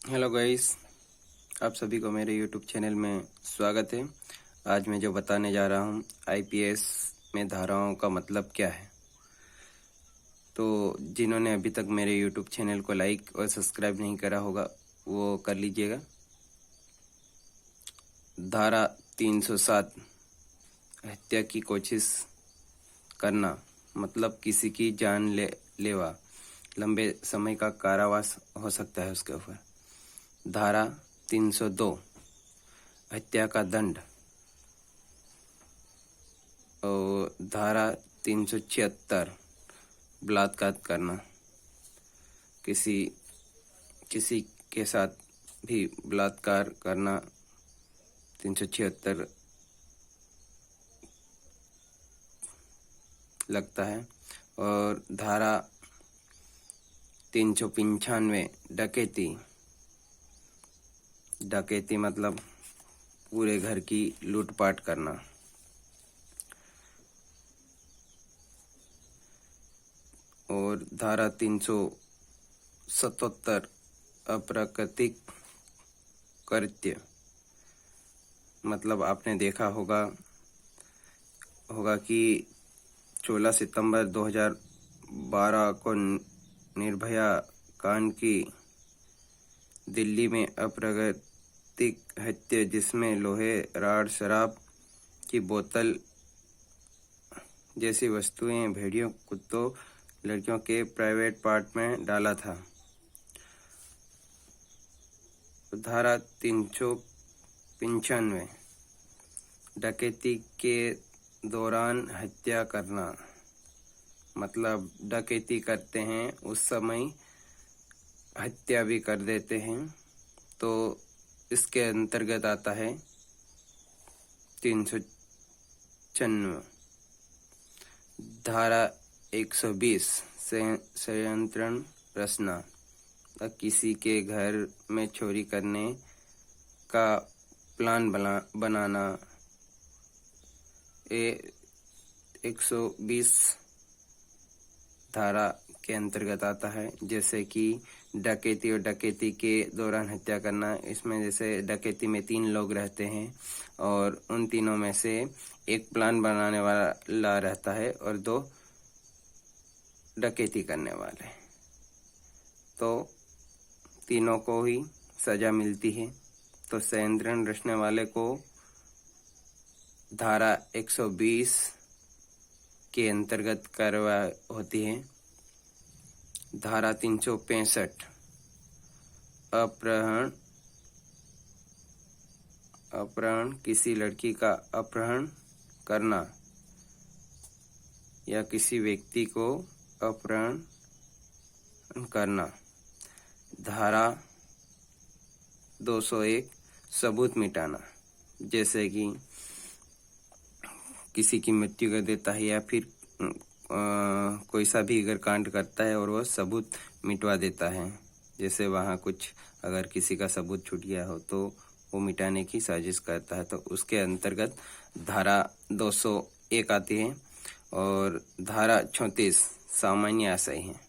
Hello guys, आप सभी को मेरे यूट्यूब चैनल में स्वागत है। आज मैं जो बताने जा रहा हूँ आईपीएस में धाराओं का मतलब क्या है। तो जिन्होंने अभी तक मेरे यूट्यूब चैनल को लाइक और सब्सक्राइब नहीं करा होगा वो कर लीजिएगा। धारा 307 हत्या की कोशिश करना मतलब किसी की जान लेवा, लंबे समय का कारावास हो सकता है उसके ऊपर। धारा 302 हत्या का दंड और धारा 376 बलात्कार करना, किसी किसी के साथ भी बलात्कार करना 376 लगता है। और धारा 395 डकैती मतलब पूरे घर की लूटपाट करना। और धारा 377 अप्राकृतिक कृत्य मतलब आपने देखा होगा कि 16 सितंबर 2012 को निर्भया कांड की दिल्ली में अप्राकृतिक हत्या, जिसमें लोहे, राड, शराब की बोतल जैसी वस्तुएं भेड़ियों, कुत्तों, लड़कियों के प्राइवेट पार्ट में डाला था। धारा 395 डकैती के दौरान हत्या करना मतलब डकैती करते हैं उस समय हत्या भी कर देते हैं, तो इसके अंतर्गत आता है 396। धारा 120 षड्यंत्र रचना, किसी के घर में चोरी करने का प्लान बनाना। 120 धारा के अंतर्गत आता है, जैसे कि डकैती और डकैती के दौरान हत्या करना। इसमें जैसे डकैती में 3 लोग रहते हैं और उन तीनों में से एक प्लान बनाने वाला रहता है और 2 डकैती करने वाले, तो तीनों को ही सजा मिलती है। तो षड्यंत्र रचने वाले को धारा 120 के अंतर्गत कार्रवाई होती है। धारा 365 अपहरण किसी लड़की का अपहरण करना या किसी व्यक्ति को अपहरण करना। धारा 201 सबूत मिटाना, जैसे कि किसी की मृत्यु कर देता है या फिर कोई सा भी अगर कांड करता है और वह सबूत मिटवा देता है, जैसे वहाँ कुछ अगर किसी का सबूत छूट गया हो तो वो मिटाने की साजिश करता है, तो उसके अंतर्गत धारा 201 आती है। और धारा 34 सामान्य आशय है।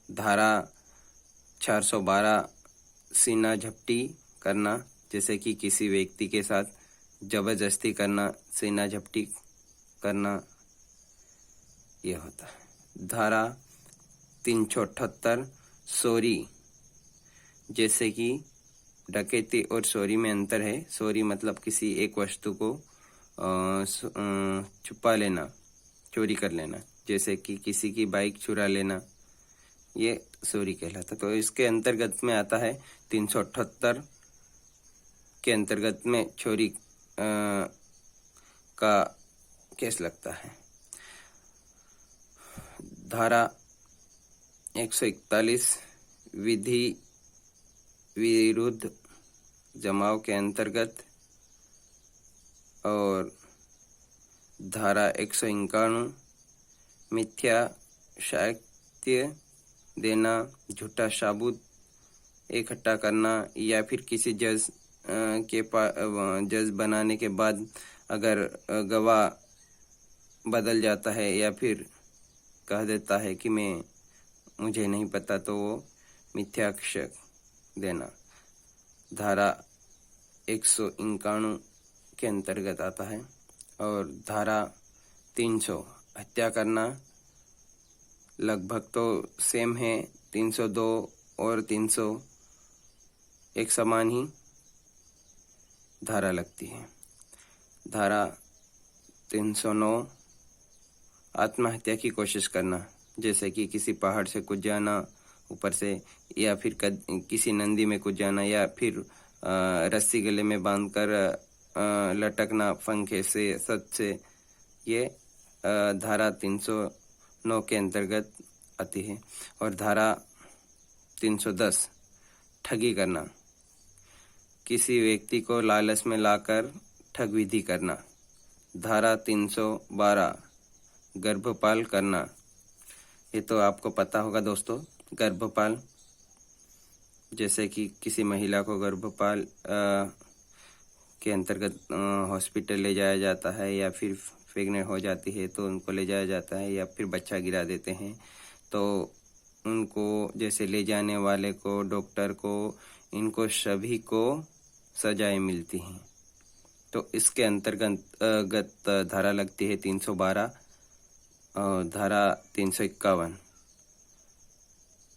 धारा 412 सीना झपटी करना, जैसे कि किसी व्यक्ति के साथ जबरदस्ती करना, सीना झपटी करना, ये होता है। धारा 378 चोरी, जैसे कि डकैती और चोरी में अंतर है। चोरी मतलब किसी एक वस्तु को छुपा लेना, चोरी कर लेना, जैसे कि किसी की बाइक चुरा लेना, ये चोरी कहलाता। तो इसके अंतर्गत में आता है 378 के अंतर्गत में चोरी का केस लगता है। धारा 141 विधि विरुद्ध जमाव के अंतर्गत। और धारा 151 मिथ्या साक्ष्य देना, झूठा सबूत इकट्ठा करना या फिर किसी जज बनाने के बाद अगर गवाह बदल जाता है या फिर कह देता है कि मुझे नहीं पता, तो वो मिथ्याक्षर देना। धारा 191 के अंतर्गत आता है। और धारा 300 हत्या करना लगभग तो सेम है, 302 और 300 एक समान ही धारा लगती है। धारा 309 आत्महत्या की कोशिश करना, जैसे कि किसी पहाड़ से कूद जाना ऊपर से, या फिर किसी नदी में कूद जाना, या फिर रस्सी गले में बांधकर लटकना पंखे से, सत से, ये धारा 309 के अंतर्गत आती है। और धारा 310 ठगी करना, किसी व्यक्ति को लालच में लाकर ठग विधि करना। धारा 312 गर्भपाल करना, ये तो आपको पता होगा दोस्तों। गर्भपाल जैसे कि किसी महिला को गर्भपाल के अंतर्गत हॉस्पिटल ले जाया जाता है, या फिर प्रेग्नेंट हो जाती है तो उनको ले जाया जाता है, या फिर बच्चा गिरा देते हैं तो उनको, जैसे ले जाने वाले को, डॉक्टर को, इनको सभी को सजाएं मिलती हैं। तो इसके अंतर्गत धारा लगती है 312 और धारा 351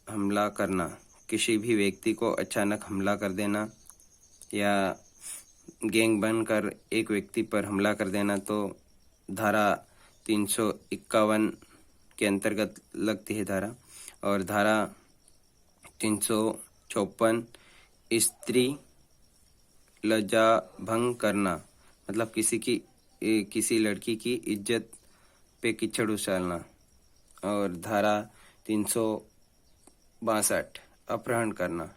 हमला करना, किसी भी व्यक्ति को अचानक हमला कर देना या गैंग बनकर एक व्यक्ति पर हमला कर देना, तो धारा 351 के अंतर्गत लगती है धारा। और धारा 354 स्त्री लज्जा भंग करना, मतलब किसी लड़की की इज्जत पे कीचड़ उछालना। और धारा 362 अपहरण करना,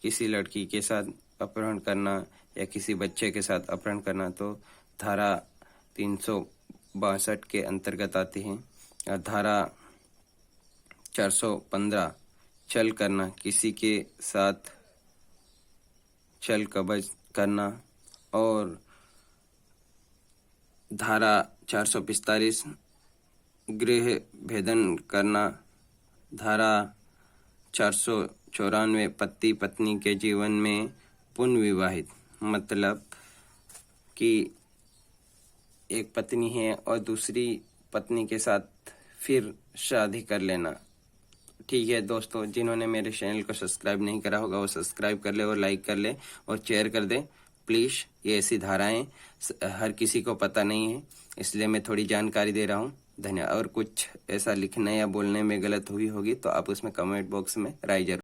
किसी लड़की के साथ अपहरण करना या किसी बच्चे के साथ अपहरण करना, तो धारा 362 के अंतर्गत आती है। और धारा 415 छल करना, किसी के साथ छल कबज करना। और धारा 445 गृह भेदन करना। धारा 494 पति पत्नी के जीवन में पुनर्विवाहित, मतलब कि एक पत्नी है और दूसरी पत्नी के साथ फिर शादी कर लेना। ठीक है दोस्तों, जिन्होंने मेरे चैनल को सब्सक्राइब नहीं करा होगा वो सब्सक्राइब कर ले और लाइक कर ले और शेयर कर दे प्लीज़। ये ऐसी धाराएं हर किसी को पता नहीं है, इसलिए मैं थोड़ी जानकारी दे रहा हूँ। धन्यवाद। और कुछ ऐसा लिखने या बोलने में गलत हुई होगी तो आप उसमें कमेंट बॉक्स में राय जरूर